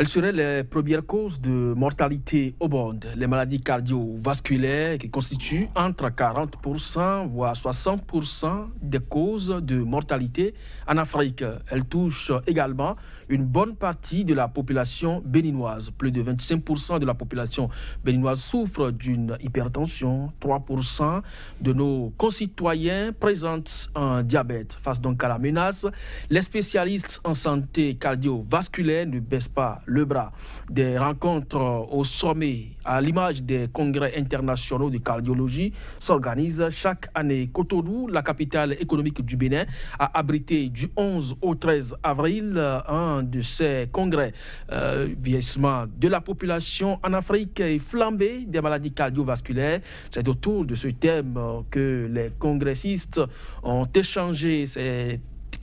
Elles seraient les premières causes de mortalité au monde. Les maladies cardiovasculaires qui constituent entre 40% voire 60% des causes de mortalité en Afrique. Elles touchent également une bonne partie de la population béninoise. Plus de 25% de la population béninoise souffre d'une hypertension. 3% de nos concitoyens présentent un diabète. Face donc à la menace, les spécialistes en santé cardiovasculaire ne baissent pas le bras. Des rencontres au sommet, à l'image des congrès internationaux de cardiologie, s'organisent chaque année. Cotonou, la capitale économique du Bénin, a abrité du 11 au 13 avril un de ces congrès. Vieillissement de la population en Afrique et flambée des maladies cardiovasculaires. C'est autour de ce thème que les congressistes ont échangé. C'est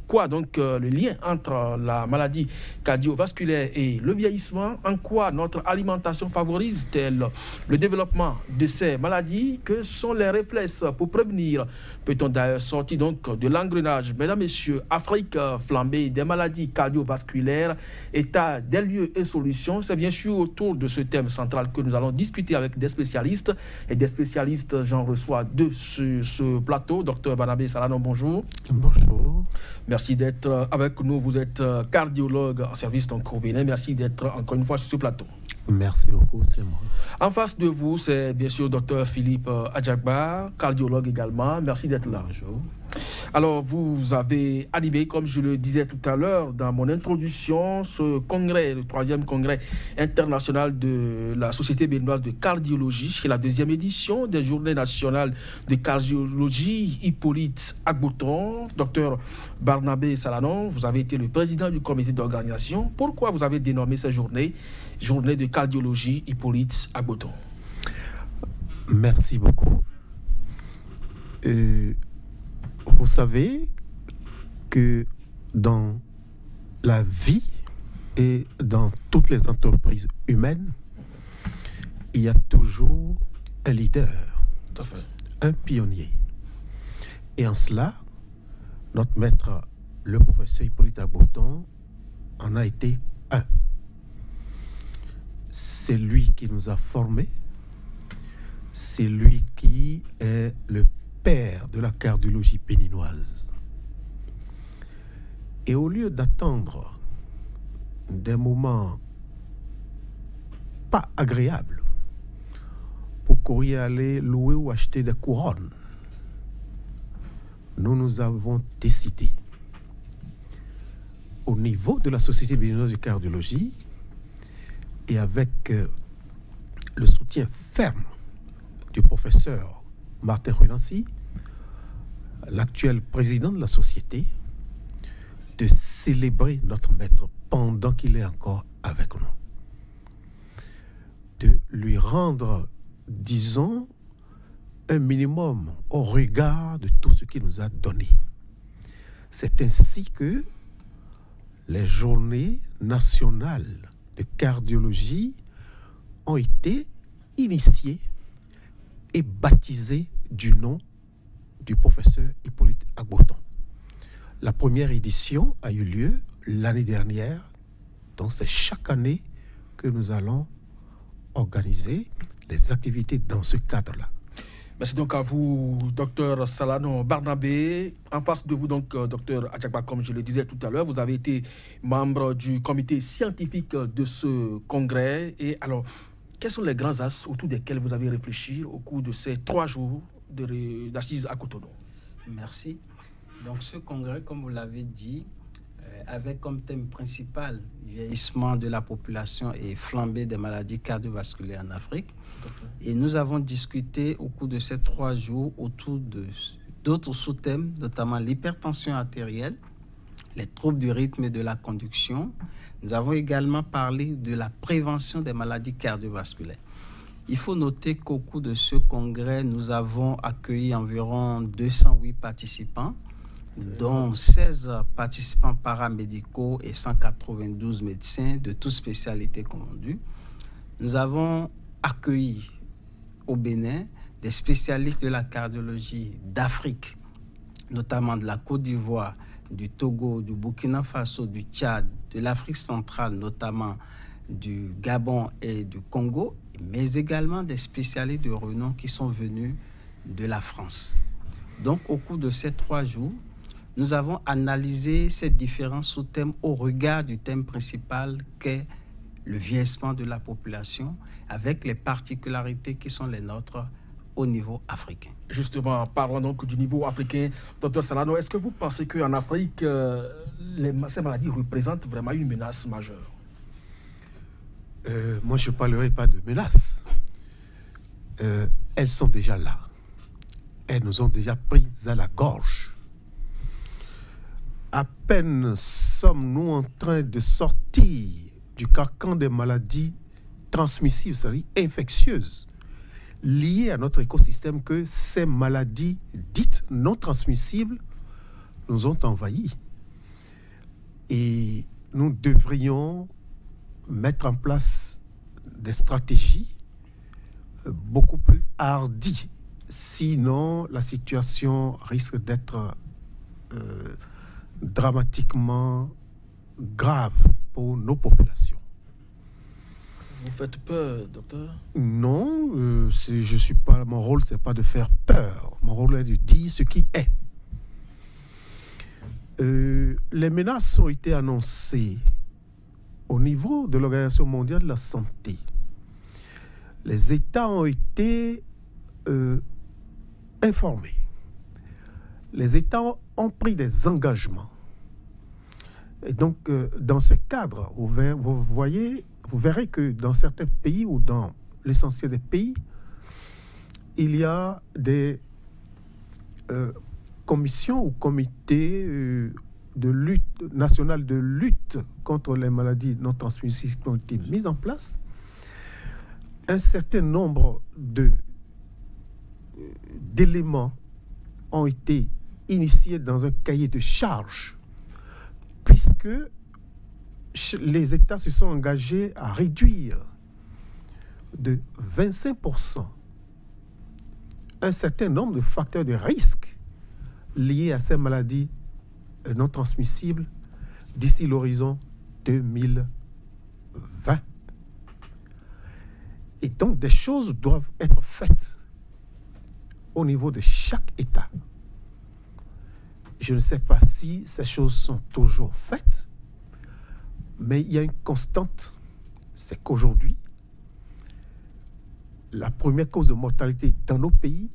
quoi donc le lien entre la maladie cardiovasculaire et le vieillissement? En quoi notre alimentation favorise-t-elle le développement de ces maladies? Que sont les réflexes pour prévenir? Peut-on d'ailleurs sortir donc de l'engrenage? Mesdames, Messieurs, Afrique flambée des maladies cardiovasculaires, état des lieux et solutions. C'est bien sûr autour de ce thème central que nous allons discuter avec des spécialistes. Et des spécialistes, j'en reçois deux sur ce plateau. Docteur Barnabé Salanon, bonjour. Bonjour. Merci d'être avec nous. Vous êtes cardiologue en service donc au Bénin. Merci d'être encore une fois sur ce plateau. Merci beaucoup, c'est moi. En face de vous, c'est bien sûr Dr Philippe Adjagba, cardiologue également. Merci d'être là. Bonjour. Alors, vous avez animé, comme je le disais tout à l'heure dans mon introduction, ce congrès, le 3e congrès international de la Société béninoise de cardiologie, qui est la 2e édition des Journées nationales de cardiologie Hippolyte Agboton. Docteur Barnabé Salanon, vous avez été le président du comité d'organisation. Pourquoi vous avez dénommé cette journée de cardiologie Hippolyte Agboton? Merci beaucoup. Vous savez que dans la vie et dans toutes les entreprises humaines, il y a toujours un leader, Tout à fait. un pionnier. Et en cela, notre maître, le professeur Hippolyte Agboton, en a été un. C'est lui qui nous a formés, c'est lui qui est le père de la cardiologie béninoise. Et au lieu d'attendre des moments pas agréables pour courir aller louer ou acheter des couronnes, nous avons décidé, au niveau de la Société béninoise de cardiologie, et avec le soutien ferme du professeur Martin Rulancy, l'actuel président de la société, de célébrer notre maître pendant qu'il est encore avec nous. De lui rendre, disons, un minimum au regard de tout ce qu'il nous a donné. C'est ainsi que les journées nationales de cardiologie ont été initiées et baptisées du nom du professeur Hippolyte Agboton. La première édition a eu lieu l'année dernière, donc c'est chaque année que nous allons organiser des activités dans ce cadre-là. Merci donc à vous, docteur Salanon Barnabé. En face de vous, donc, docteur Adjagba, comme je le disais tout à l'heure, vous avez été membre du comité scientifique de ce congrès. Et alors, quels sont les grands axes autour desquels vous avez réfléchi au cours de ces 3 jours d'assises à Cotonou? Merci. Donc ce congrès, comme vous l'avez dit, avait comme thème principal vieillissement de la population et flambée des maladies cardiovasculaires en Afrique. Et nous avons discuté au cours de ces 3 jours autour d'autres sous-thèmes, notamment l'hypertension artérielle, les troubles du rythme et de la conduction. Nous avons également parlé de la prévention des maladies cardiovasculaires. Il faut noter qu'au cours de ce congrès, nous avons accueilli environ 208 participants, dont 16 participants paramédicaux et 192 médecins de toutes spécialités confondues. Nous avons accueilli au Bénin des spécialistes de la cardiologie d'Afrique, notamment de la Côte d'Ivoire, du Togo, du Burkina Faso, du Tchad, de l'Afrique centrale, notamment du Gabon et du Congo, mais également des spécialistes de renom qui sont venus de la France. Donc, au cours de ces 3 jours, nous avons analysé ces différents sous-thèmes au regard du thème principal qu'est le vieillissement de la population, avec les particularités qui sont les nôtres au niveau africain. Justement, parlons donc du niveau africain. Dr Salano, est-ce que vous pensez qu'en Afrique, ces maladies représentent vraiment une menace majeure? Moi, je ne parlerai pas de menaces. Elles sont déjà là. Elles nous ont déjà prises à la gorge. À peine sommes-nous en train de sortir du carcan des maladies transmissibles, c'est-à-dire infectieuses, liées à notre écosystème, que ces maladies dites non transmissibles nous ont envahis. Et nous devrions mettre en place des stratégies beaucoup plus hardies. Sinon, la situation risque d'être dramatiquement grave pour nos populations. Vous faites peur, docteur? Non, je suis pas. Mon rôle, c'est pas de faire peur. Mon rôle est de dire ce qui est. Les menaces ont été annoncées au niveau de l'Organisation mondiale de la santé. Les États ont été informés. Les États ont pris des engagements. Et donc, dans ce cadre, vous verrez que dans certains pays ou dans l'essentiel des pays, il y a des commissions ou comités de lutte nationale de lutte contre les maladies non transmissibles qui ont été mises en place. Un certain nombre d'éléments ont été initiés dans un cahier de charges, puisque les États se sont engagés à réduire de 25% un certain nombre de facteurs de risque liés à ces maladies non transmissibles d'ici l'horizon 2020. Et donc, des choses doivent être faites au niveau de chaque État. Je ne sais pas si ces choses sont toujours faites, mais il y a une constante, c'est qu'aujourd'hui, la première cause de mortalité dans nos pays,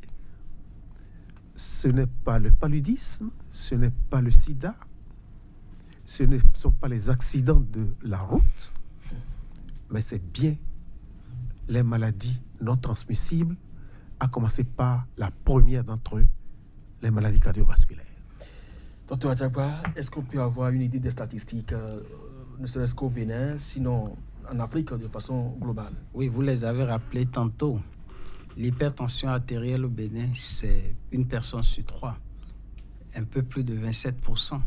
ce n'est pas le paludisme, ce n'est pas le sida, ce ne sont pas les accidents de la route, mais c'est bien les maladies non transmissibles, à commencer par la première d'entre eux, les maladies cardiovasculaires. Docteur Adjagba, est-ce qu'on peut avoir une idée des statistiques, ne serait-ce qu'au Bénin, sinon en Afrique de façon globale? Oui, vous les avez rappelés tantôt. L'hypertension artérielle au Bénin, c'est une personne sur 3, un peu plus de 27%.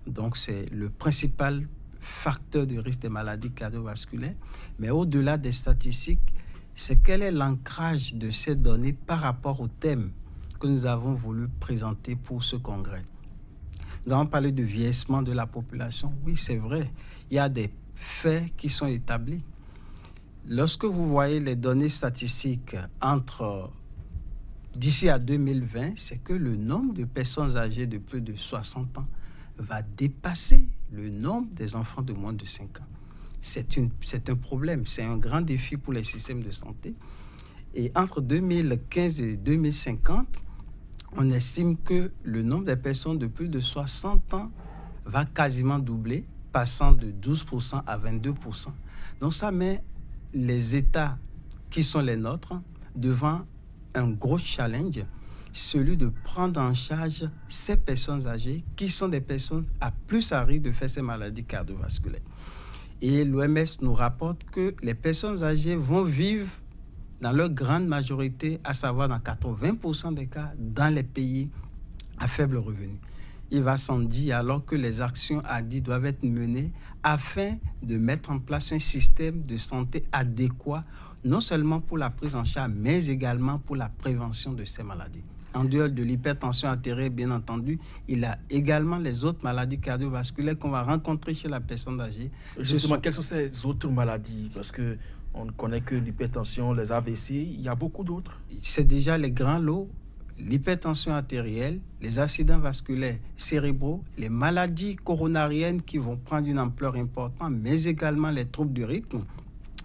Donc, c'est le principal facteur de risque des maladies cardiovasculaires. Mais au-delà des statistiques, c'est quel est l'ancrage de ces données par rapport au thème que nous avons voulu présenter pour ce congrès. Nous avons parlé de vieillissement de la population. Oui, c'est vrai. Il y a des faits qui sont établis. Lorsque vous voyez les données statistiques d'ici à 2020, c'est que le nombre de personnes âgées de plus de 60 ans va dépasser le nombre des enfants de moins de 5 ans. C'est un problème, c'est un grand défi pour les systèmes de santé. Et entre 2015 et 2050, on estime que le nombre de personnes de plus de 60 ans va quasiment doubler, passant de 12% à 22%. Donc ça met les États qui sont les nôtres devant un gros challenge, celui de prendre en charge ces personnes âgées qui sont des personnes plus à risque de faire ces maladies cardiovasculaires. Et l'OMS nous rapporte que les personnes âgées vont vivre dans leur grande majorité, à savoir dans 80% des cas, dans les pays à faible revenu. Il va sans dire alors que les actions ADI doivent être menées afin de mettre en place un système de santé adéquat, non seulement pour la prise en charge, mais également pour la prévention de ces maladies. En dehors de l'hypertension artérielle, bien entendu, il a également les autres maladies cardiovasculaires qu'on va rencontrer chez la personne âgée. Justement, quelles sont ces autres maladies? Parce qu'on ne connaît que l'hypertension, les AVC, il y a beaucoup d'autres. C'est déjà les grands lots, l'hypertension artérielle, les accidents vasculaires cérébraux, les maladies coronariennes qui vont prendre une ampleur importante, mais également les troubles du rythme,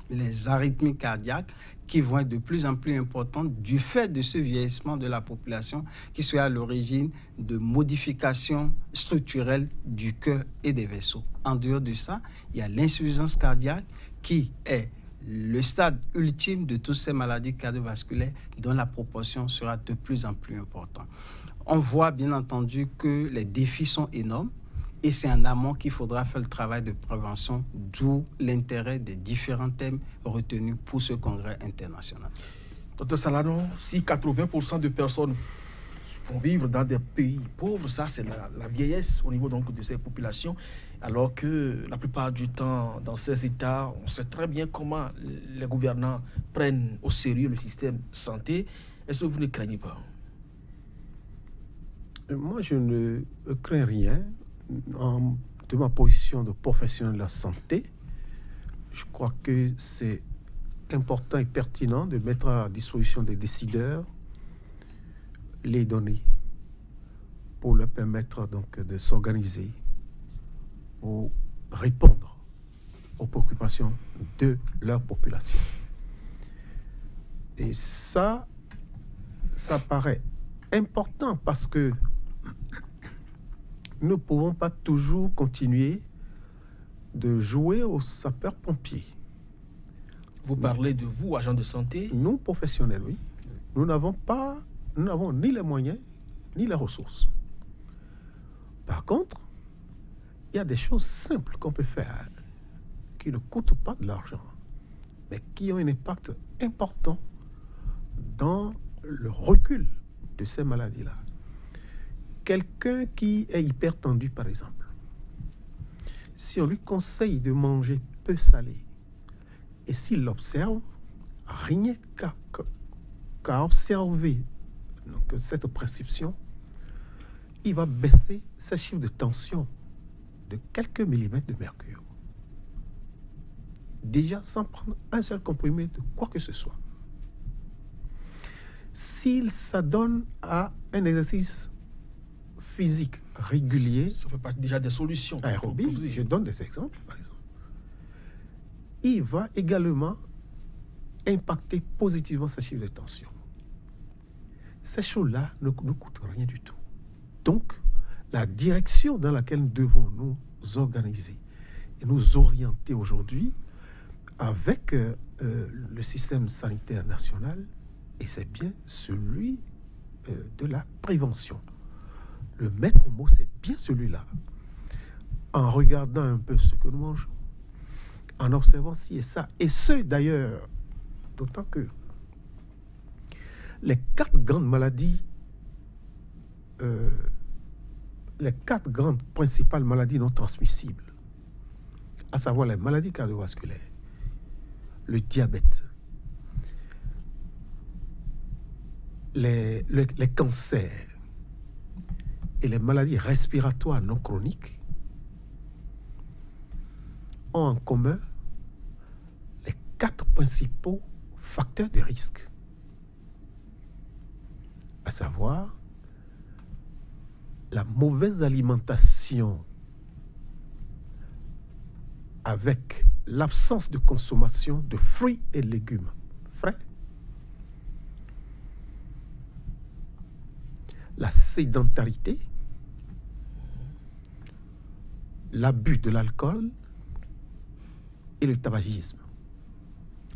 les arythmies cardiaques, qui vont être de plus en plus importantes du fait de ce vieillissement de la population qui soit à l'origine de modifications structurelles du cœur et des vaisseaux. En dehors de ça, il y a l'insuffisance cardiaque qui est le stade ultime de toutes ces maladies cardiovasculaires dont la proportion sera de plus en plus importante. On voit bien entendu que les défis sont énormes. Et c'est en amont qu'il faudra faire le travail de prévention, d'où l'intérêt des différents thèmes retenus pour ce congrès international. Docteur Saladon, si 80% de personnes vont vivre dans des pays pauvres, ça c'est la vieillesse au niveau donc de ces populations, alors que la plupart du temps dans ces États, on sait très bien comment les gouvernants prennent au sérieux le système santé. Est-ce que vous ne craignez pas? Moi, je ne crains rien. De ma position de professionnel de la santé, je crois que c'est important et pertinent de mettre à disposition des décideurs les données pour leur permettre donc de s'organiser pour répondre aux préoccupations de leur population. Et ça paraît important parce que nous ne pouvons pas toujours continuer de jouer aux sapeurs-pompiers. Vous parlez de vous, agents de santé? Nous, professionnels, oui. Nous n'avons ni les moyens, ni les ressources. Par contre, il y a des choses simples qu'on peut faire qui ne coûtent pas de l'argent, mais qui ont un impact important dans le recul de ces maladies-là. Quelqu'un qui est hypertendu, par exemple, si on lui conseille de manger peu salé, et s'il l'observe, rien qu'à observer donc, cette prescription, il va baisser ses chiffres de tension de quelques millimètres de mercure. Déjà sans prendre un seul comprimé de quoi que ce soit. S'il s'adonne à un exercice physique régulier, ça fait partie déjà des solutions. Aérobie, je donne des exemples, par exemple. Il va également impacter positivement sa chiffre de tension. Ces choses-là ne nous coûtent rien du tout. Donc, la direction dans laquelle nous devons nous organiser et nous orienter aujourd'hui avec le système sanitaire national, et c'est bien celui de la prévention. Le maître mot, c'est bien celui-là. En regardant un peu ce que nous mangeons, en observant ci et ça, et ce d'ailleurs, d'autant que les 4 grandes maladies, les 4 grandes principales maladies non transmissibles, à savoir les maladies cardiovasculaires, le diabète, les cancers et les maladies respiratoires non chroniques ont en commun les 4 principaux facteurs de risque, à savoir la mauvaise alimentation avec l'absence de consommation de fruits et légumes frais, la sédentarité, l'abus de l'alcool et le tabagisme.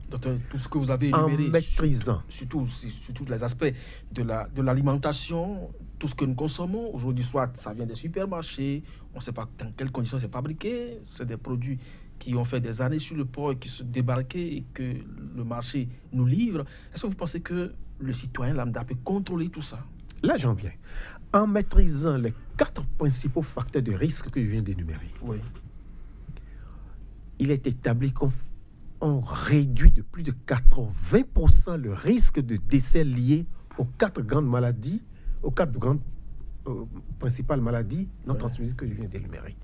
Docteur, tout ce que vous avez énuméré, en maîtrisant sur tous les aspects de l'alimentation, tout ce que nous consommons, aujourd'hui, soit ça vient des supermarchés, on ne sait pas dans quelles conditions c'est fabriqué, c'est des produits qui ont fait des années sur le port et qui se débarquaient et que le marché nous livre. Est-ce que vous pensez que le citoyen lambda peut contrôler tout ça? Là, j'en viens. En maîtrisant les 4 principaux facteurs de risque que je viens d'énumérer, oui, il est établi qu'on réduit de plus de 80% le risque de décès lié aux 4 grandes maladies aux 4 grandes principales maladies non transmissibles que je viens d'énumérer.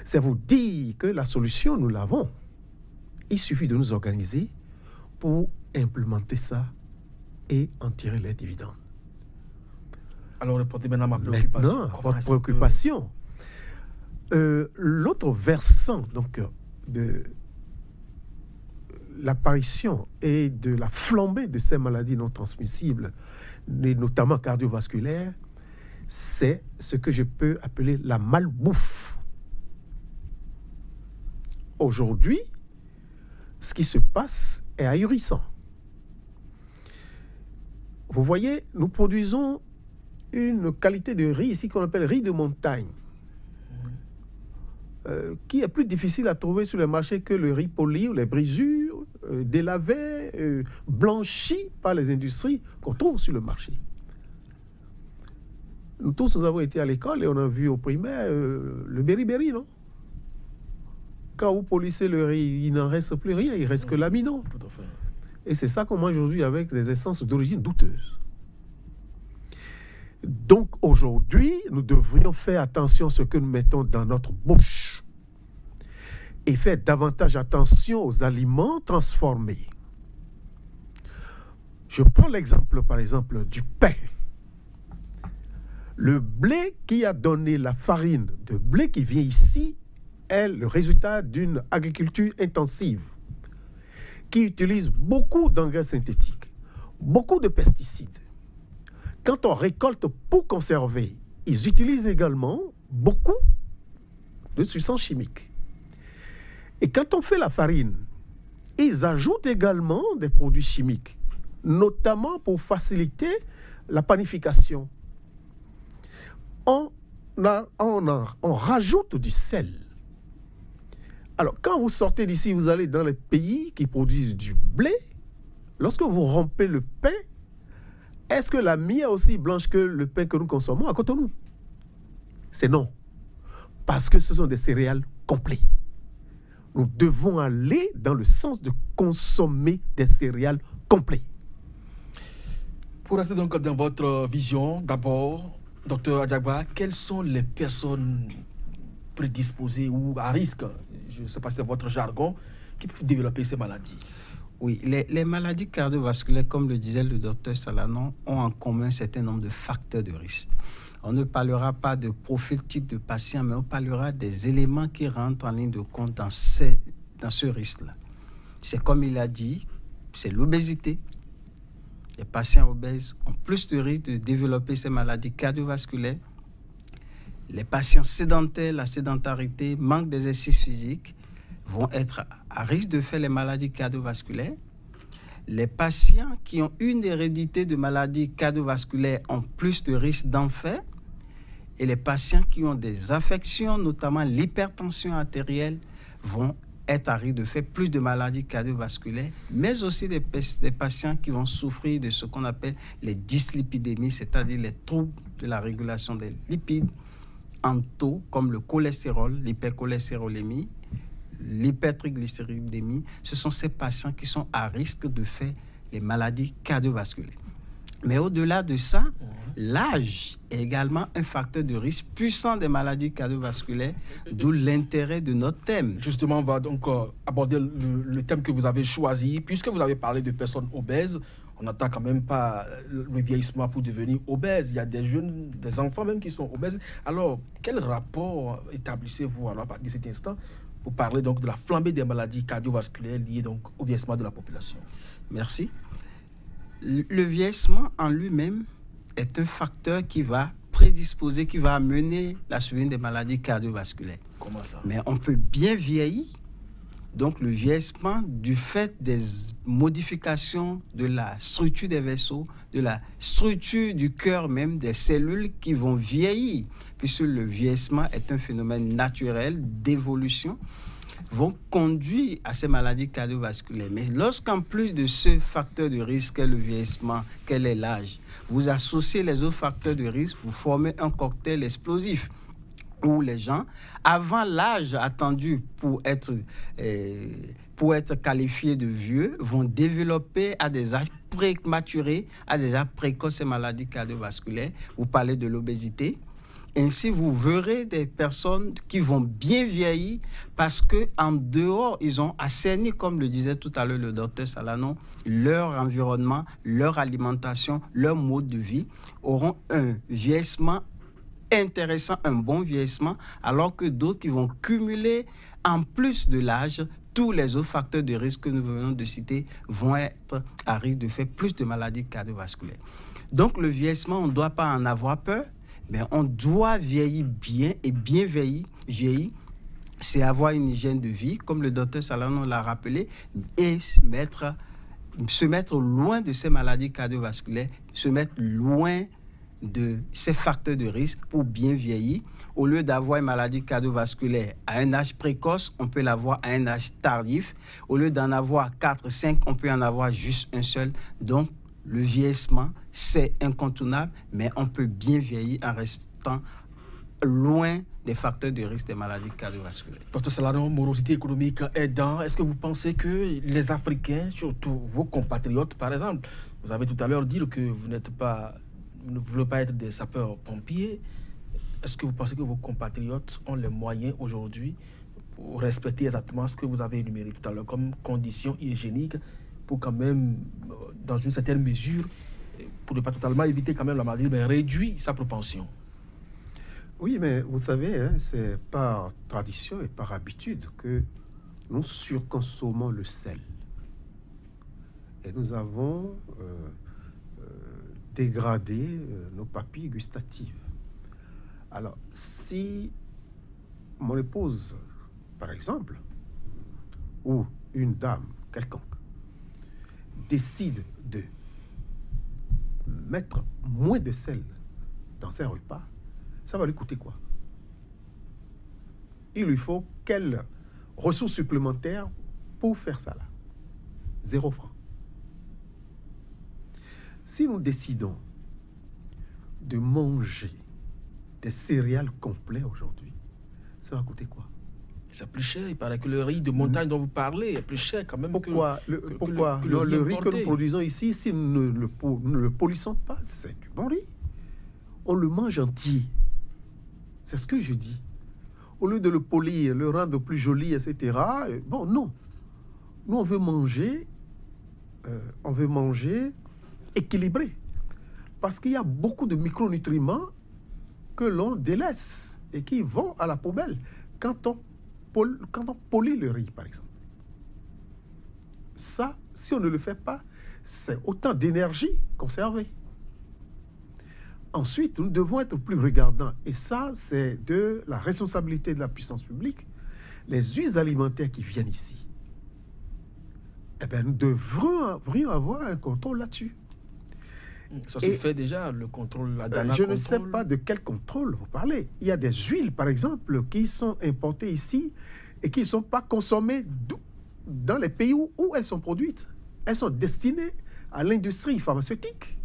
C'est vous dire que la solution, nous l'avons. Il suffit de nous organiser pour implémenter ça et en tirer les dividendes. Alors, répondez maintenant à ma préoccupation. Maintenant, votre préoccupation. L'autre versant donc, de l'apparition et de la flambée de ces maladies non transmissibles, et notamment cardiovasculaires, c'est ce que je peux appeler la malbouffe. Aujourd'hui, ce qui se passe est ahurissant. Vous voyez, nous produisons une qualité de riz ici qu'on appelle riz de montagne, qui est plus difficile à trouver sur le marché que le riz poli ou les brisures, délavés, blanchis par les industries qu'on trouve sur le marché. Nous tous, nous avons été à l'école et on a vu au primaire le beriberi, non? Quand vous polissez le riz, il n'en reste plus rien, il reste que l'amidon. Tout à fait. Et c'est ça qu'on mange aujourd'hui avec des essences d'origine douteuse. Donc aujourd'hui, nous devrions faire attention à ce que nous mettons dans notre bouche et faire davantage attention aux aliments transformés. Je prends l'exemple, par exemple, du pain. Le blé qui a donné la farine de blé qui vient ici est le résultat d'une agriculture intensive qui utilise beaucoup d'engrais synthétiques, beaucoup de pesticides. Quand on récolte pour conserver, ils utilisent également beaucoup de substances chimiques. Et quand on fait la farine, ils ajoutent également des produits chimiques, notamment pour faciliter la panification. On rajoute du sel. Alors, quand vous sortez d'ici, vous allez dans les pays qui produisent du blé. Lorsque vous rompez le pain, est-ce que la mie est aussi blanche que le pain que nous consommons à Cotonou? C'est non. Parce que ce sont des céréales complets. Nous devons aller dans le sens de consommer des céréales complets. Pour rester donc dans votre vision, d'abord, Dr Adiagba, quelles sont les personnes prédisposées ou à risque, je ne sais pas si c'est votre jargon, qui peuvent développer ces maladies? Oui, les maladies cardiovasculaires, comme le disait le docteur Salanon, ont en commun un certain nombre de facteurs de risque. On ne parlera pas de profil type de patient, mais on parlera des éléments qui rentrent en ligne de compte dans ce risque-là. C'est comme il a dit, c'est l'obésité. Les patients obèses ont plus de risque de développer ces maladies cardiovasculaires. Les patients sédentaires, la sédentarité, manque d'exercice physique, vont être à risque de faire les maladies cardiovasculaires. Les patients qui ont une hérédité de maladies cardiovasculaires ont plus de risque d'en faire. Et les patients qui ont des affections, notamment l'hypertension artérielle, vont être à risque de faire plus de maladies cardiovasculaires, mais aussi des patients qui vont souffrir de ce qu'on appelle les dyslipidémies, c'est-à-dire les troubles de la régulation des lipides en taux, comme le cholestérol, l'hypercholestérolémie, l'hypertriglycéridémie. Ce sont ces patients qui sont à risque de faire les maladies cardiovasculaires. Mais au-delà de ça, l'âge est également un facteur de risque puissant des maladies cardiovasculaires, d'où l'intérêt de notre thème. Justement, on va donc aborder le thème que vous avez choisi. Puisque vous avez parlé de personnes obèses, on n'attend quand même pas le vieillissement pour devenir obèse. Il y a des jeunes, des enfants même qui sont obèses. Alors, quel rapport établissez-vous alors, à partir de cet instant pour parler donc de la flambée des maladies cardiovasculaires liées donc au vieillissement de la population? Merci. Le vieillissement en lui-même est un facteur qui va prédisposer, qui va amener la survenue des maladies cardiovasculaires. Comment ça? Mais on peut bien vieillir. Donc le vieillissement du fait des modifications de la structure des vaisseaux, de la structure du cœur même, des cellules qui vont vieillir, puisque le vieillissement est un phénomène naturel d'évolution, vont conduire à ces maladies cardiovasculaires. Mais lorsqu'en plus de ce facteur de risque qu'est le vieillissement, quel est l'âge, vous associez les autres facteurs de risque, vous formez un cocktail explosif où les gens, avant l'âge attendu pour être qualifiés de vieux, vont développer à des âges prématurée a déjà précoce ces maladies cardiovasculaires. Vous parlez de l'obésité. Ainsi, vous verrez des personnes qui vont bien vieillir parce qu'en dehors, ils ont assaini, comme le disait tout à l'heure le docteur Salanon, leur environnement, leur alimentation, leur mode de vie auront un vieillissement intéressant, un bon vieillissement, alors que d'autres qui vont cumuler, en plus de l'âge, tous les autres facteurs de risque que nous venons de citer vont être à risque de faire plus de maladies cardiovasculaires. Donc, le vieillissement, on ne doit pas en avoir peur. Mais on doit vieillir bien et bien vieillir, c'est avoir une hygiène de vie, comme le docteur Salanon l'a rappelé, et se mettre loin de ces maladies cardiovasculaires, se mettre loin de ces facteurs de risque pour bien vieillir. Au lieu d'avoir une maladie cardiovasculaire à un âge précoce, on peut l'avoir à un âge tardif. Au lieu d'en avoir 4, 5, on peut en avoir juste un seul. Donc, le vieillissement, c'est incontournable, mais on peut bien vieillir en restant loin des facteurs de risque des maladies cardiovasculaires. Docteur Salanon, morosité économique aidant, est-ce que vous pensez que les Africains, surtout vos compatriotes, par exemple, vous avez tout à l'heure dit que vous ne voulez pas être des sapeurs-pompiers, est-ce que vous pensez que vos compatriotes ont les moyens aujourd'hui pour respecter exactement ce que vous avez énuméré tout à l'heure comme conditions hygiéniques pour quand même, dans une certaine mesure, pour ne pas totalement éviter quand même la maladie, mais réduire sa propension? Oui, mais vous savez, hein, c'est par tradition et par habitude que nous surconsommons le sel. Et nous avons dégradé nos papilles gustatives. Alors, si mon épouse, par exemple, ou une dame quelconque, décide de mettre moins de sel dans ses repas, ça va lui coûter quoi? Il lui faut quelle ressource supplémentaire pour faire ça là? 0 franc. Si nous décidons de manger des céréales complets aujourd'hui, ça va coûter quoi? C'est plus cher. Il paraît que le riz de montagne dont vous parlez est plus cher quand même pourquoi le riz que nous produisons ici, si nous ne le polissons pas, c'est du bon riz. On le mange entier. C'est ce que je dis. Au lieu de le polir, le rendre plus joli, etc. Bon, non. Nous, on veut manger équilibré. Parce qu'il y a beaucoup de micronutriments que l'on délaisse et qui vont à la poubelle quand on polit le riz, par exemple. Ça, si on ne le fait pas, c'est autant d'énergie conservée. Ensuite, nous devons être plus regardants. Et ça, c'est de la responsabilité de la puissance publique. Les huiles alimentaires qui viennent ici, eh bien, nous devrions avoir un contrôle là-dessus. Ça se fait déjà, le contrôle. Je ne sais pas de quel contrôle vous parlez. Il y a des huiles, par exemple, qui sont importées ici et qui ne sont pas consommées dans les pays où elles sont produites. Elles sont destinées à l'industrie pharmaceutique.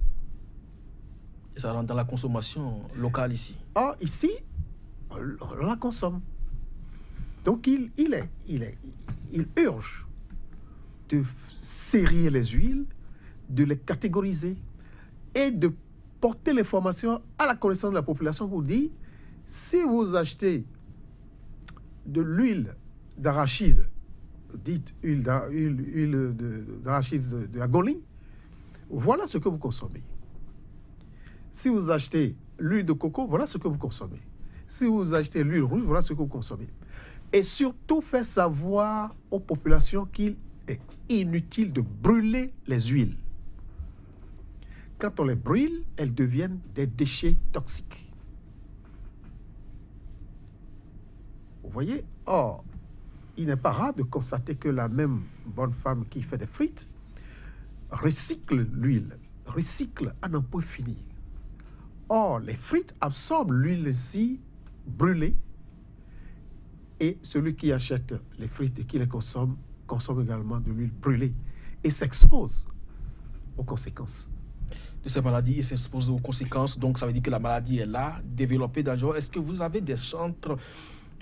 Et ça rentre dans la consommation locale ici. Or, ici, on la consomme. Donc, il urge de serrer les huiles, de les catégoriser et de porter l'information à la connaissance de la population pour dire, si vous achetez de l'huile d'arachide, dite huile d'arachide de Angolie, voilà ce que vous consommez. Si vous achetez l'huile de coco, voilà ce que vous consommez. Si vous achetez l'huile rouge, voilà ce que vous consommez. Et surtout, faire savoir aux populations qu'il est inutile de brûler les huiles. Quand on les brûle, elles deviennent des déchets toxiques. Vous voyez? Or, il n'est pas rare de constater que la même bonne femme qui fait des frites recycle l'huile, recycle à n'en point finir. Or, les frites absorbent l'huile ainsi brûlée et celui qui achète les frites et qui les consomme également de l'huile brûlée et s'expose aux conséquences de ces maladies et s'expose aux conséquences. Donc, ça veut dire que la maladie est là, développée d'abord. Est-ce que vous avez des centres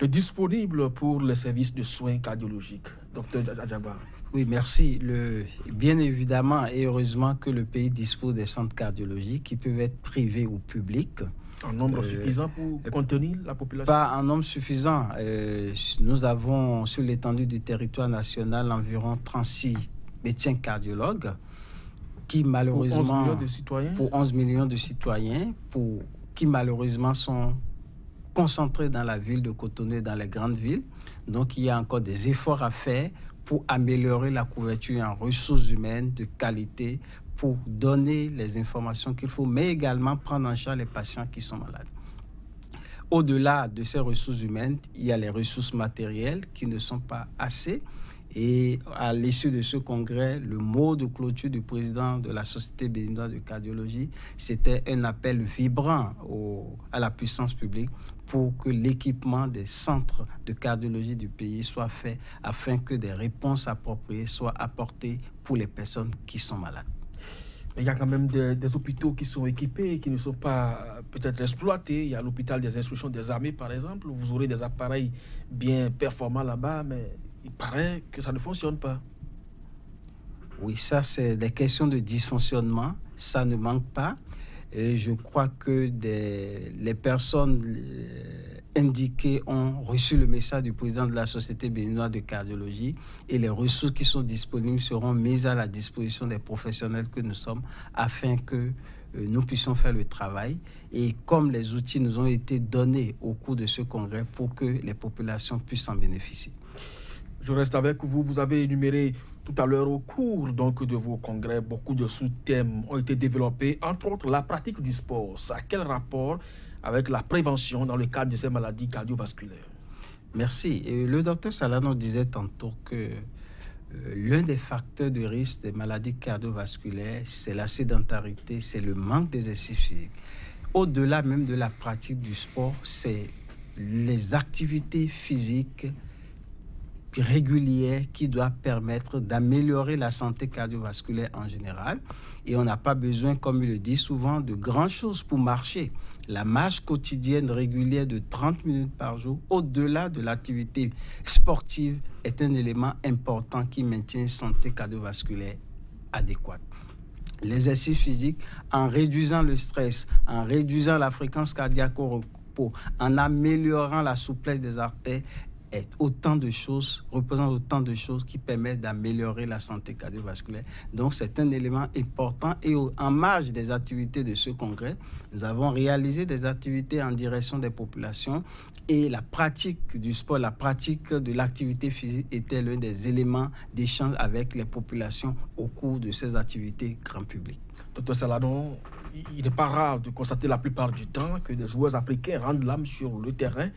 disponibles pour les services de soins cardiologiques Docteur Adjaba. Oui, merci. Bien évidemment et heureusement que le pays dispose des centres cardiologiques qui peuvent être privés ou publics. En nombre suffisant pour contenir la population? Pas en nombre suffisant. Nous avons sur l'étendue du territoire national environ 36 médecins cardiologues qui malheureusement... Pour 11 millions de citoyens? Pour 11 millions de citoyens, qui malheureusement sont concentrés dans la ville de Cotonou et dans les grandes villes. Donc il y a encore des efforts à faire pour améliorer la couverture en ressources humaines de qualité, pour donner les informations qu'il faut, mais également prendre en charge les patients qui sont malades. Au-delà de ces ressources humaines, il y a les ressources matérielles qui ne sont pas assez. Et à l'issue de ce congrès, le mot de clôture du président de la Société béninoise de cardiologie, c'était un appel vibrant à la puissance publique pour que l'équipement des centres de cardiologie du pays soit fait afin que des réponses appropriées soient apportées pour les personnes qui sont malades. Mais il y a quand même des hôpitaux qui sont équipés et qui ne sont pas peut-être exploités. Il y a l'hôpital des instructions des armées, par exemple. Vous aurez des appareils bien performants là-bas, mais il paraît que ça ne fonctionne pas. Oui, ça, c'est des questions de dysfonctionnement. Ça ne manque pas. Et je crois que les personnes indiquées ont reçu le message du président de la Société béninoise de cardiologie et les ressources qui sont disponibles seront mises à la disposition des professionnels que nous sommes afin que nous puissions faire le travail. Et comme les outils nous ont été donnés au cours de ce congrès pour que les populations puissent en bénéficier. Je reste avec vous. Vous avez énuméré tout à l'heure au cours donc, de vos congrès, beaucoup de sous-thèmes ont été développés, entre autres la pratique du sport. Ça a quel rapport avec la prévention dans le cadre de ces maladies cardiovasculaires? Merci. Et le docteur Salano disait tantôt que l'un des facteurs de risque des maladies cardiovasculaires, c'est la sédentarité, c'est le manque d'exercice physique. Au-delà même de la pratique du sport, c'est les activités physiques régulière qui doit permettre d'améliorer la santé cardiovasculaire en général. Et on n'a pas besoin, comme il le dit souvent, de grandes choses pour marcher. La marche quotidienne régulière de 30 minutes par jour, au-delà de l'activité sportive, est un élément important qui maintient une santé cardiovasculaire adéquate. L'exercice physique, en réduisant le stress, en réduisant la fréquence cardiaque au repos, en améliorant la souplesse des artères, représente autant de choses qui permettent d'améliorer la santé cardiovasculaire. Donc, c'est un élément important. Et en marge des activités de ce congrès, nous avons réalisé des activités en direction des populations et la pratique du sport, la pratique de l'activité physique était l'un des éléments d'échange avec les populations au cours de ces activités grand public. Docteur Saladon, il n'est pas rare de constater la plupart du temps que des joueurs africains rendent l'âme sur le terrain.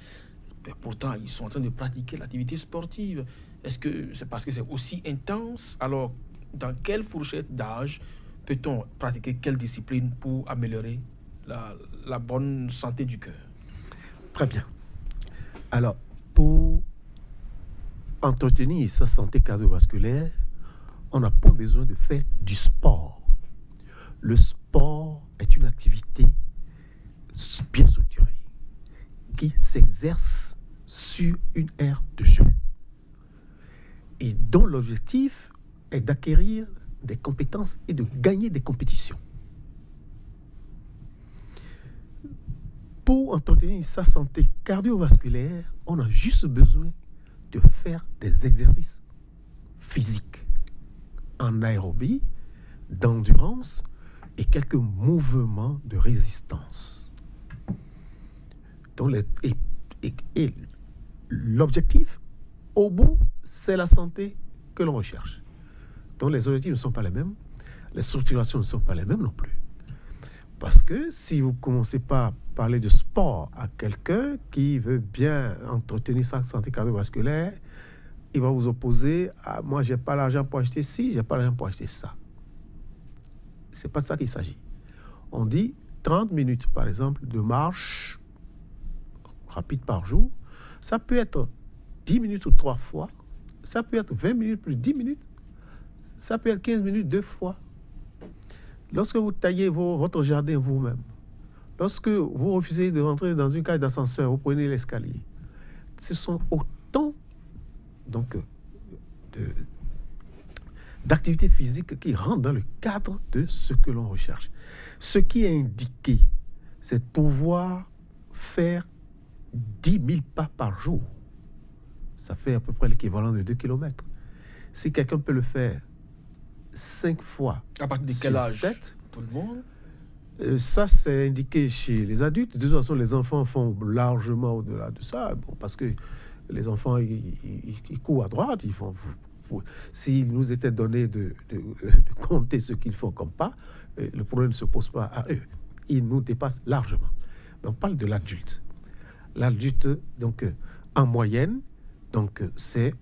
Mais pourtant, ils sont en train de pratiquer l'activité sportive. Est-ce que c'est parce que c'est aussi intense? Alors, dans quelle fourchette d'âge peut-on pratiquer quelle discipline pour améliorer la bonne santé du cœur? Très bien. Alors, pour entretenir sa santé cardiovasculaire, on n'a pas besoin de faire du sport. Le sport est une activité bien structurée qui s'exerce sur une aire de jeu et dont l'objectif est d'acquérir des compétences et de gagner des compétitions. Pour entretenir sa santé cardiovasculaire, on a juste besoin de faire des exercices physiques en aérobie, d'endurance et quelques mouvements de résistance. Donc et l'objectif, au bout, c'est la santé que l'on recherche. Donc les objectifs ne sont pas les mêmes, les structurations ne sont pas les mêmes non plus. Parce que si vous commencez par parler de sport à quelqu'un qui veut bien entretenir sa santé cardiovasculaire, il va vous opposer à « moi, je n'ai pas l'argent pour acheter ci, je n'ai pas l'argent pour acheter ça ». Ce n'est pas de ça qu'il s'agit. On dit 30 minutes, par exemple, de marche rapide par jour. Ça peut être 10 minutes ou 3 fois. Ça peut être 20 minutes plus 10 minutes. Ça peut être 15 minutes 2 fois. Lorsque vous taillez votre jardin vous-même, lorsque vous refusez de rentrer dans une cage d'ascenseur, vous prenez l'escalier. Ce sont autant d'activité physique qui rentre dans le cadre de ce que l'on recherche. Ce qui est indiqué, c'est de pouvoir faire 10 000 pas par jour. Ça fait à peu près l'équivalent de 2 km. Si quelqu'un peut le faire 5 fois à partir de quel âge? 7, tout le monde? Ça, c'est indiqué chez les adultes. De toute façon, les enfants font largement au-delà de ça. Bon, parce que les enfants, ils courent à droite. Ils font, s'il nous était donné de compter ce qu'ils font comme pas, le problème ne se pose pas à eux. Ils nous dépassent largement. Mais on parle de l'adulte. L'adulte, donc, en moyenne, donc, c'est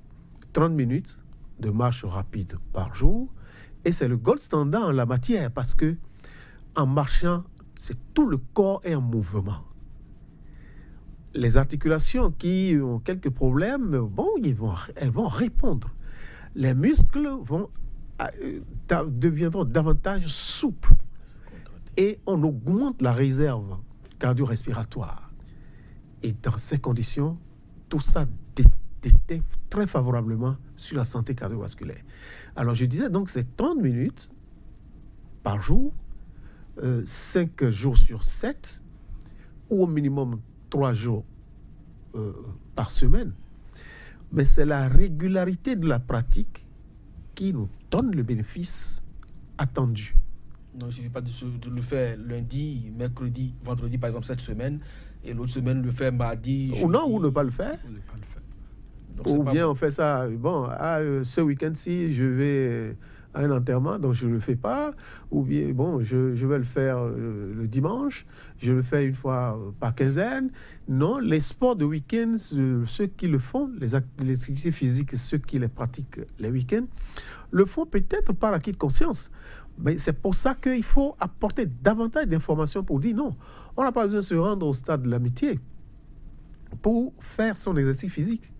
30 minutes de marche rapide par jour. Et c'est le gold standard en la matière parce que en marchant, c'est tout le corps est en mouvement. Les articulations qui ont quelques problèmes, bon, elles vont répondre. Les muscles deviendront davantage souples et on augmente la réserve cardio-respiratoire. Et dans ces conditions, tout ça déteint très favorablement sur la santé cardiovasculaire. Alors je disais donc c'est 30 minutes par jour, 5 jours sur 7, ou au minimum 3 jours par semaine. Mais c'est la régularité de la pratique qui nous donne le bénéfice attendu. Non, il ne suffit pas de le faire lundi, mercredi, vendredi, par exemple, cette semaine, et l'autre semaine, le faire mardi, jeudi. Ou non, ou ne pas le faire. Donc, ou bien on fait ça, bon, ce week-end-ci, je vais à un enterrement, donc je ne le fais pas. Ou bien, bon, je vais le faire le dimanche, je le fais une fois par quinzaine. Non, les sports de week-end, ceux qui le font, les activités physiques, ceux qui les pratiquent les week-ends, le font peut-être par acquis de conscience. Mais c'est pour ça qu'il faut apporter davantage d'informations pour dire non, on n'a pas besoin de se rendre au stade de l'amitié pour faire son exercice physique.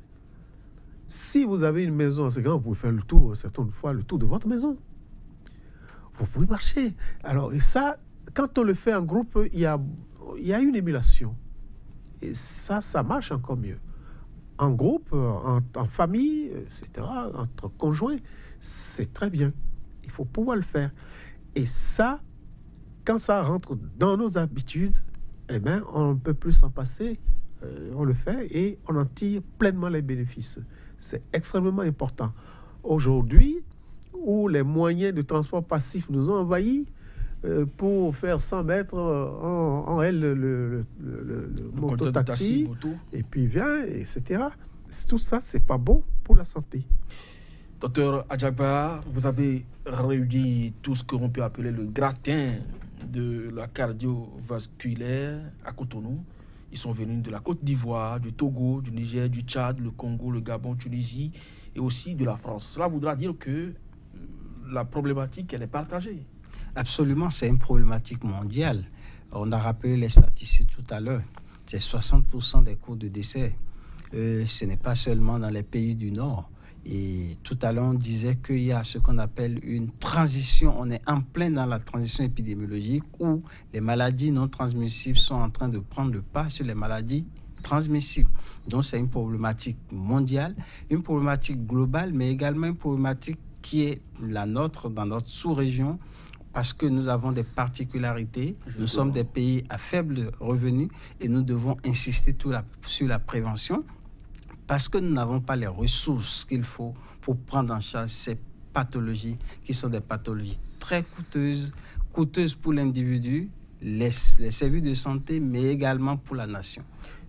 Si vous avez une maison assez grande, vous pouvez faire le tour, certaines fois, le tour de votre maison. Vous pouvez marcher. Alors, et ça, quand on le fait en groupe, il y a une émulation. Et ça marche encore mieux. En groupe, en famille, etc., entre conjoints, c'est très bien. Il faut pouvoir le faire. Et ça, quand ça rentre dans nos habitudes, eh bien, on ne peut plus s'en passer. On le fait et on en tire pleinement les bénéfices. C'est extrêmement important. Aujourd'hui, où les moyens de transport passif nous ont envahis, pour faire 100 mètres en L, le moto-taxi, et puis vient, etc. Tout ça, c'est pas bon pour la santé. Docteur Adjaba, vous avez réuni tout ce qu'on peut appeler le gratin de la cardiovasculaire à Cotonou. Ils sont venus de la Côte d'Ivoire, du Togo, du Niger, du Tchad, le Congo, le Gabon, Tunisie et aussi de la France. Cela voudra dire que la problématique, elle est partagée. Absolument, c'est une problématique mondiale. On a rappelé les statistiques tout à l'heure. C'est 60% des cours de décès. Ce n'est pas seulement dans les pays du Nord. Et tout à l'heure, on disait qu'il y a ce qu'on appelle une transition. On est en plein dans la transition épidémiologique où les maladies non transmissibles sont en train de prendre le pas sur les maladies transmissibles. Donc, c'est une problématique mondiale, une problématique globale, mais également une problématique qui est la nôtre dans notre sous-région parce que nous avons des particularités. Justement. Nous sommes des pays à faible revenu et nous devons insister sur la prévention. Parce que nous n'avons pas les ressources qu'il faut pour prendre en charge ces pathologies qui sont des pathologies très coûteuses pour l'individu, les services de santé, mais également pour la nation.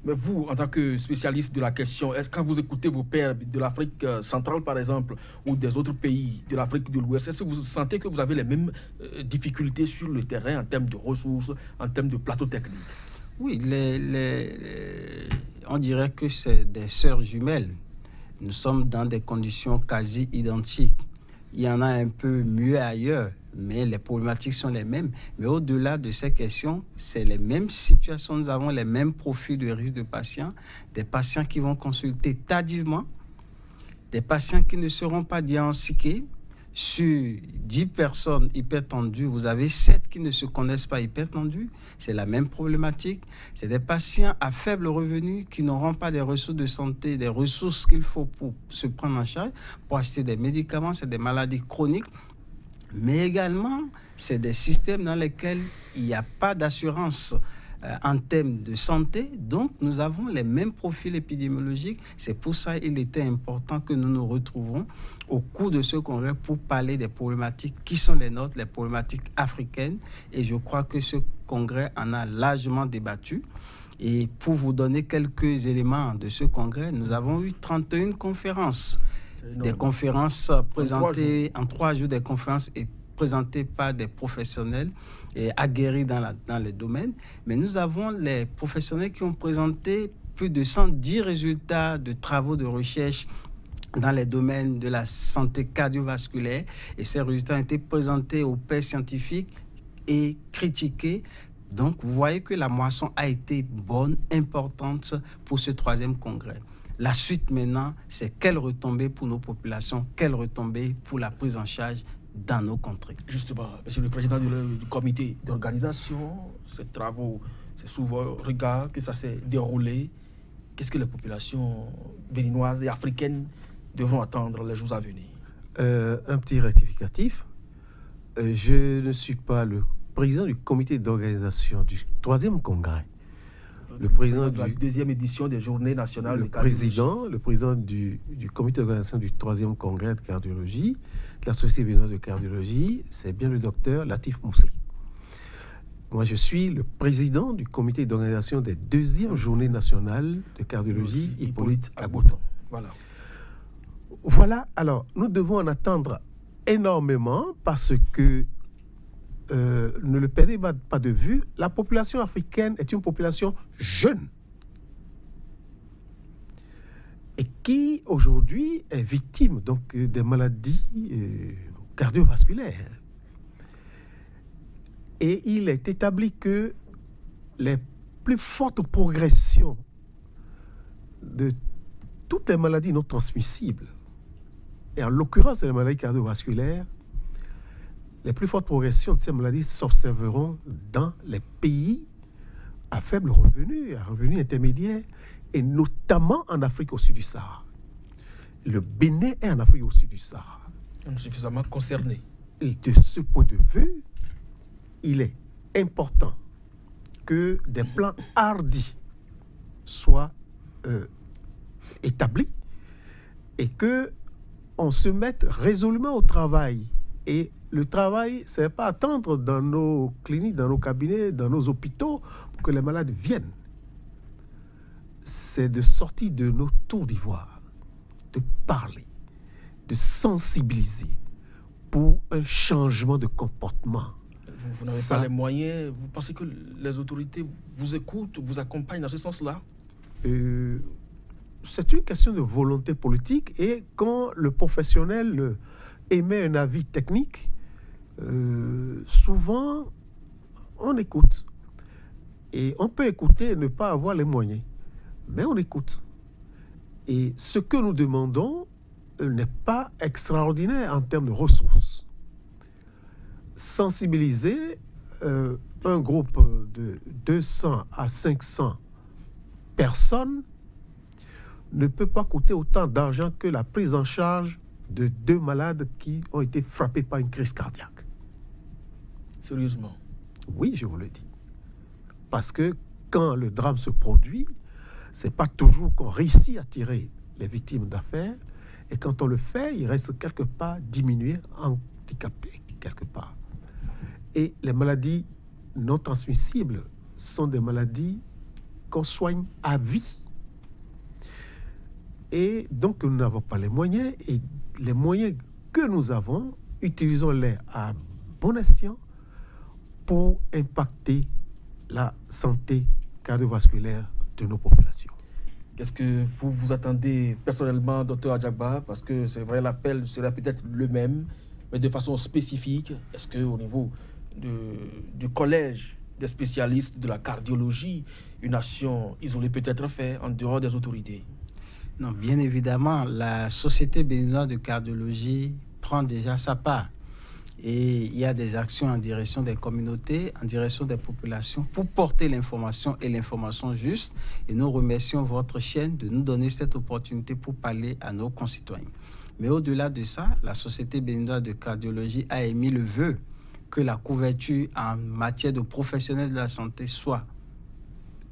Mais vous, en tant que spécialiste de la question, est-ce que quand vous écoutez vos pairs de l'Afrique centrale, par exemple, ou des autres pays de l'Afrique de l'Ouest, est-ce que vous sentez que vous avez les mêmes difficultés sur le terrain en termes de ressources, en termes de plateau technique? Oui, on dirait que c'est des sœurs jumelles. Nous sommes dans des conditions quasi identiques. Il y en a un peu mieux ailleurs, mais les problématiques sont les mêmes. Mais au-delà de ces questions, c'est les mêmes situations. Nous avons les mêmes profils de risque de patients, des patients qui vont consulter tardivement, des patients qui ne seront pas diagnostiqués, sur 10 personnes hypertendues, vous avez 7 qui ne se connaissent pas hypertendues. C'est la même problématique. C'est des patients à faible revenu qui n'auront pas les ressources de santé, des ressources qu'il faut pour se prendre en charge, pour acheter des médicaments. C'est des maladies chroniques. Mais également, c'est des systèmes dans lesquels il n'y a pas d'assurance en termes de santé. Donc, nous avons les mêmes profils épidémiologiques. C'est pour ça qu'il était important que nous nous retrouvons au cours de ce congrès pour parler des problématiques qui sont les nôtres, les problématiques africaines. Et je crois que ce congrès en a largement débattu. Et pour vous donner quelques éléments de ce congrès, nous avons eu 31 conférences. Des conférences présentées en 3 jours, des conférences et présentées par des professionnels et aguerris dans les domaines. Mais nous avons les professionnels qui ont présenté plus de 110 résultats de travaux de recherche dans les domaines de la santé cardiovasculaire. Et ces résultats ont été présentés aux pairs scientifiques et critiqués. Donc, vous voyez que la moisson a été bonne, importante pour ce 3e congrès. La suite maintenant, c'est quelles retombées pour nos populations, quelles retombées pour la prise en charge dans nos contrées. Justement, Monsieur le Président du comité d'organisation, ces travaux, c'est sous vos regards que ça s'est déroulé. Qu'est-ce que les populations béninoises et africaines devront attendre les jours à venir? Un petit rectificatif. Je ne suis pas le président du comité d'organisation du 3e congrès. Le président de la 2e édition des Journées nationales de cardiologie. Le président du comité d'organisation du 3e congrès de cardiologie, de la Société béninoise de cardiologie, c'est bien le docteur Latif Moussé. Moi, je suis le président du comité d'organisation des 2e Journées nationales de cardiologie, Hippolyte Agboton. Voilà, alors, nous devons en attendre énormément parce que ne le perdez pas de vue, la population africaine est une population jeune et qui aujourd'hui est victime donc des maladies cardiovasculaires. Et il est établi que les plus fortes progressions de toutes les maladies non transmissibles, et en l'occurrence les maladies cardiovasculaires, les plus fortes progressions de ces maladies s'observeront dans les pays à faible revenu, à revenu intermédiaire, et notamment en Afrique au sud du Sahara. Le Bénin est en Afrique au sud du Sahara. On est suffisamment concerné. Et de ce point de vue, il est important que des plans hardis soient établis et qu'on se mette résolument au travail. Et le travail, ce n'est pas attendre dans nos cliniques, dans nos cabinets, dans nos hôpitaux pour que les malades viennent. C'est de sortir de nos tours d'ivoire, de parler, de sensibiliser pour un changement de comportement. Vous n'avez pas les moyens. Vous pensez que les autorités vous écoutent, vous accompagnent dans ce sens-là? C'est une question de volonté politique et quand le professionnel émet un avis technique, souvent on écoute. Et on peut écouter et ne pas avoir les moyens, mais on écoute. Et ce que nous demandons n'est pas extraordinaire en termes de ressources. Sensibiliser un groupe de 200 à 500 personnes ne peut pas coûter autant d'argent que la prise en charge de 2 malades qui ont été frappés par une crise cardiaque. Sérieusement? Oui, je vous le dis. Parce que quand le drame se produit, ce n'est pas toujours qu'on réussit à tirer les victimes d'affaires. Et quand on le fait, il reste quelque part diminué, handicapé quelque part. Et les maladies non transmissibles sont des maladies qu'on soigne à vie. Et donc, nous n'avons pas les moyens. Et les moyens que nous avons, utilisons-les à bon escient pour impacter la santé cardiovasculaire de nos populations. Qu'est-ce que vous attendez personnellement, Dr Adjagba? Parce que c'est vrai, l'appel serait peut-être le même, mais de façon spécifique. Est-ce qu'au niveau du collège des spécialistes de la cardiologie, une action isolée peut être faite en dehors des autorités? Non, bien évidemment, la Société béninoise de cardiologie prend déjà sa part. Et il y a des actions en direction des communautés, en direction des populations pour porter l'information et l'information juste. Et nous remercions votre chaîne de nous donner cette opportunité pour parler à nos concitoyens. Mais au-delà de ça, la Société béninoise de cardiologie a émis le vœu que la couverture en matière de professionnels de la santé soit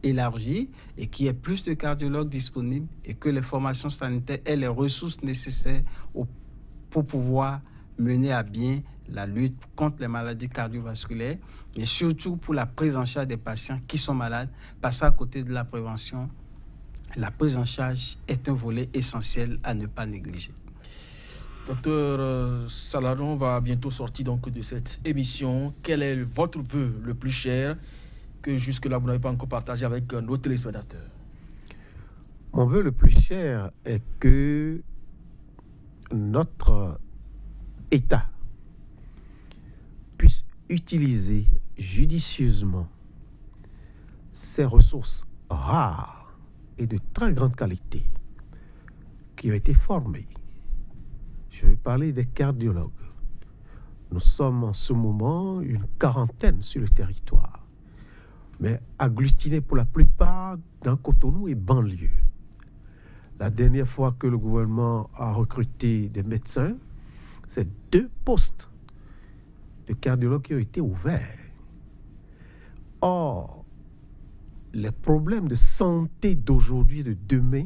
élargie et qu'il y ait plus de cardiologues disponibles et que les formations sanitaires aient les ressources nécessaires pour pouvoir mener à bien la lutte contre les maladies cardiovasculaires, mais surtout pour la prise en charge des patients qui sont malades, parce qu'à côté de la prévention, la prise en charge est un volet essentiel à ne pas négliger. Docteur Saladon va bientôt sortir donc de cette émission. Quel est votre vœu le plus cher que jusque-là vous n'avez pas encore partagé avec nos téléspectateurs? Mon vœu le plus cher est que notre État puisse utiliser judicieusement ces ressources rares et de très grande qualité qui ont été formées. Je vais parler des cardiologues. Nous sommes en ce moment une quarantaine sur le territoire, mais agglutinés pour la plupart dans Cotonou et banlieue. La dernière fois que le gouvernement a recruté des médecins, c'est 2 postes de cardiologues qui ont été ouverts. Or, les problèmes de santé d'aujourd'hui et de demain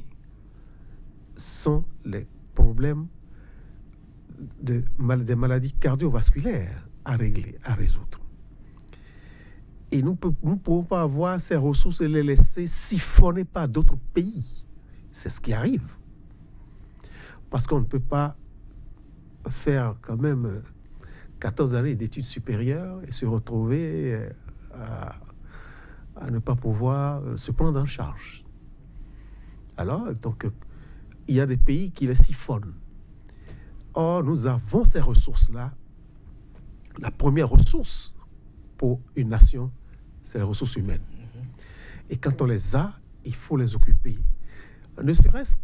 sont les problèmes des maladies cardiovasculaires à régler, à résoudre. Et nous ne pouvons pas avoir ces ressources et les laisser siphonner par d'autres pays. C'est ce qui arrive. Parce qu'on ne peut pas faire quand même 14 années d'études supérieures et se retrouver à ne pas pouvoir se prendre en charge. Alors, donc, il y a des pays qui les siphonnent. Or, nous avons ces ressources-là. La première ressource pour une nation, c'est les ressources humaines. Et quand on les a, il faut les occuper. Ne serait-ce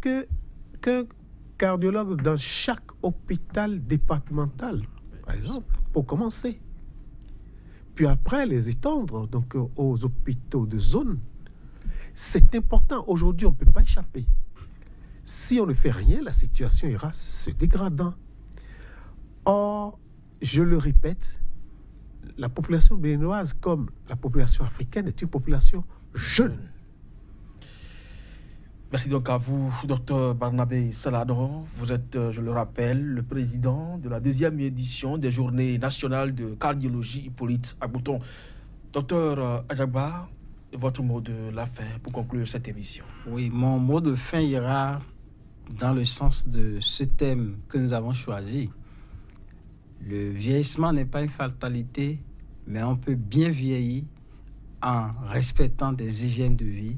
qu'un cardiologue dans chaque hôpital départemental, par exemple, pour commencer. Puis après, les étendre donc, aux hôpitaux de zone. C'est important. Aujourd'hui, on ne peut pas échapper. Si on ne fait rien, la situation ira se dégradant. Or, je le répète, la population béninoise, comme la population africaine, est une population jeune. Merci donc à vous, Dr Barnabé Saladon. Vous êtes, je le rappelle, le président de la 2e édition des Journées nationales de cardiologie Hippolyte Agboton. Dr Adjagba, votre mot de la fin pour conclure cette émission. Oui, mon mot de fin ira dans le sens de ce thème que nous avons choisi. Le vieillissement n'est pas une fatalité, mais on peut bien vieillir en respectant des hygiènes de vie.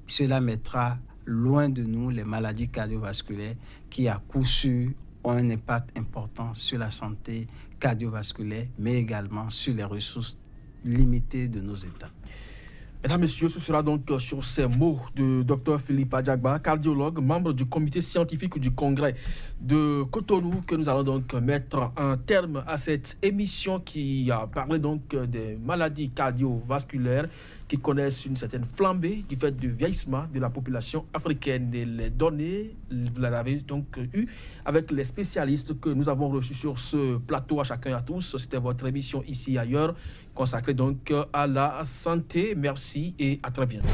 Cela mettra loin de nous les maladies cardiovasculaires qui, à coup sûr, ont un impact important sur la santé cardiovasculaire, mais également sur les ressources limitées de nos États. Mesdames, Messieurs, ce sera donc sur ces mots de Dr Philippe Adjagba, cardiologue, membre du comité scientifique du congrès de Cotonou, que nous allons donc mettre un terme à cette émission qui a parlé donc des maladies cardiovasculaires qui connaissent une certaine flambée du fait du vieillissement de la population africaine. Et les données, vous les avez donc eues avec les spécialistes que nous avons reçus sur ce plateau à chacun et à tous. C'était votre émission Ici et Ailleurs, consacrée donc à la santé. Merci et à très bientôt.